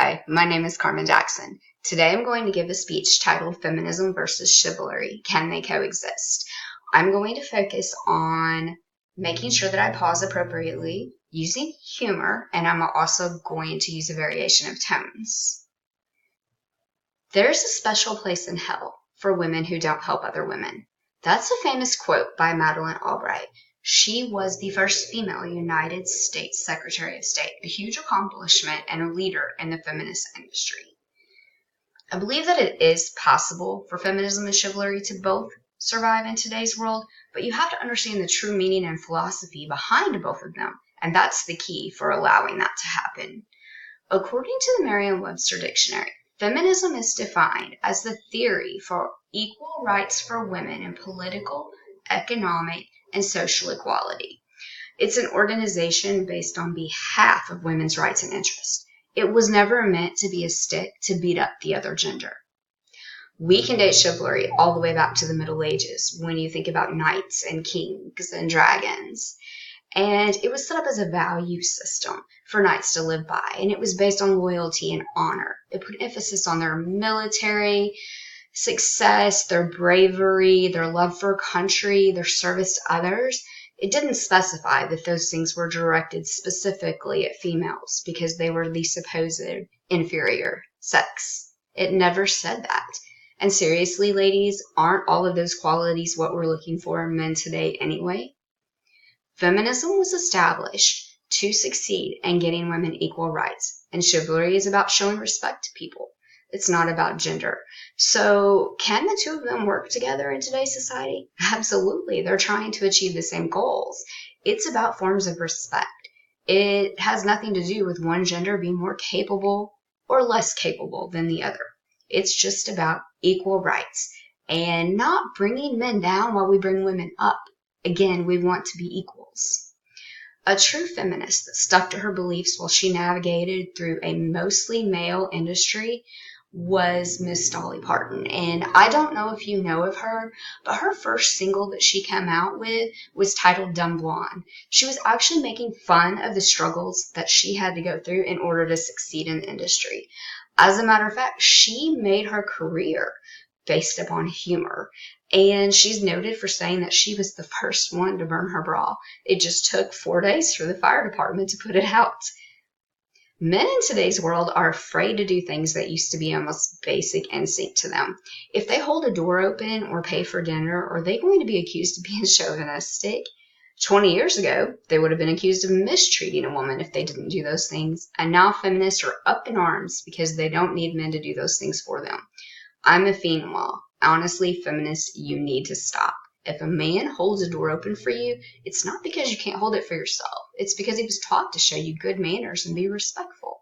Hi, my name is Carmen Jackson. Today I'm going to give a speech titled Feminism versus Chivalry, Can They Coexist? I'm going to focus on making sure that I pause appropriately, using humor, and I'm also going to use a variation of tones. There's a special place in hell for women who don't help other women. That's a famous quote by Madeleine Albright. She was the first female United States Secretary of State, a huge accomplishment and a leader in the feminist industry. I believe that it is possible for feminism and chivalry to both survive in today's world, but you have to understand the true meaning and philosophy behind both of them, and that's the key for allowing that to happen. According to the Merriam-Webster Dictionary, feminism is defined as the theory for equal rights for women in political, economic, and social equality. It's an organization based on behalf of women's rights and interests. It was never meant to be a stick to beat up the other gender. We can date chivalry all the way back to the Middle Ages when you think about knights and kings and dragons. And it was set up as a value system for knights to live by, and it was based on loyalty and honor. It put emphasis on their military success, their bravery, their love for country, their service to others. It didn't specify that those things were directed specifically at females because they were the supposed inferior sex. It never said that. And seriously, ladies, aren't all of those qualities what we're looking for in men today anyway? Feminism was established to succeed in getting women equal rights, and chivalry is about showing respect to people. It's not about gender. So can the two of them work together in today's society? Absolutely. They're trying to achieve the same goals. It's about forms of respect. It has nothing to do with one gender being more capable or less capable than the other. It's just about equal rights and not bringing men down while we bring women up. Again, we want to be equals. A true feminist that stuck to her beliefs while she navigated through a mostly male industry was Miss Dolly Parton. And I don't know if you know of her, but her first single that she came out with was titled Dumb Blonde. She was actually making fun of the struggles that she had to go through in order to succeed in the industry. As a matter of fact, she made her career based upon humor. And she's noted for saying that she was the first one to burn her bra. It just took 4 days for the fire department to put it out. Men in today's world are afraid to do things that used to be almost basic instinct to them. If they hold a door open or pay for dinner, are they going to be accused of being chauvinistic? 20 years ago, they would have been accused of mistreating a woman if they didn't do those things. And now feminists are up in arms because they don't need men to do those things for them. I'm a female. Honestly, feminists, you need to stop. If a man holds a door open for you, it's not because you can't hold it for yourself. It's because he was taught to show you good manners and be respectful.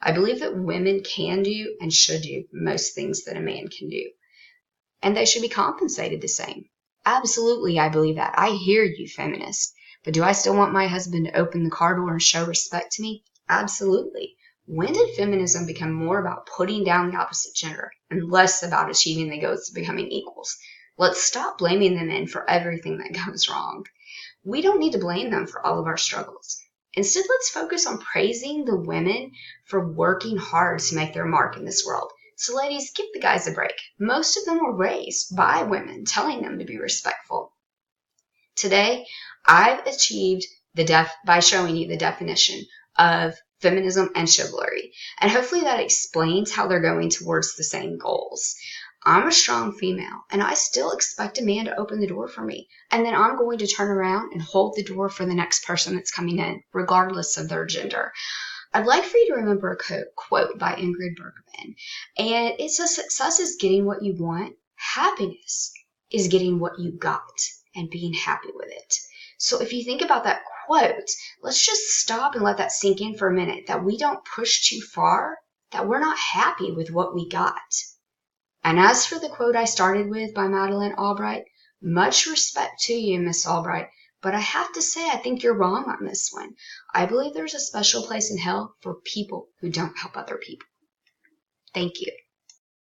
I believe that women can do and should do most things that a man can do. And they should be compensated the same. Absolutely, I believe that. I hear you, feminist. But do I still want my husband to open the car door and show respect to me? Absolutely. When did feminism become more about putting down the opposite gender and less about achieving the goals of becoming equals? Let's stop blaming the men for everything that goes wrong. We don't need to blame them for all of our struggles. Instead, let's focus on praising the women for working hard to make their mark in this world. So ladies, give the guys a break. Most of them were raised by women telling them to be respectful. Today, I've achieved by showing you the definition of feminism and chivalry. And hopefully that explains how they're going towards the same goals. I'm a strong female, and I still expect a man to open the door for me. And then I'm going to turn around and hold the door for the next person that's coming in, regardless of their gender. I'd like for you to remember a quote by Ingrid Bergman. And it says, success is getting what you want. Happiness is getting what you got and being happy with it. So if you think about that quote, let's just stop and let that sink in for a minute, that we don't push too far, that we're not happy with what we got. And as for the quote I started with by Madeleine Albright, much respect to you, Miss Albright, but I have to say I think you're wrong on this one. I believe there's a special place in hell for people who don't help other people. Thank you.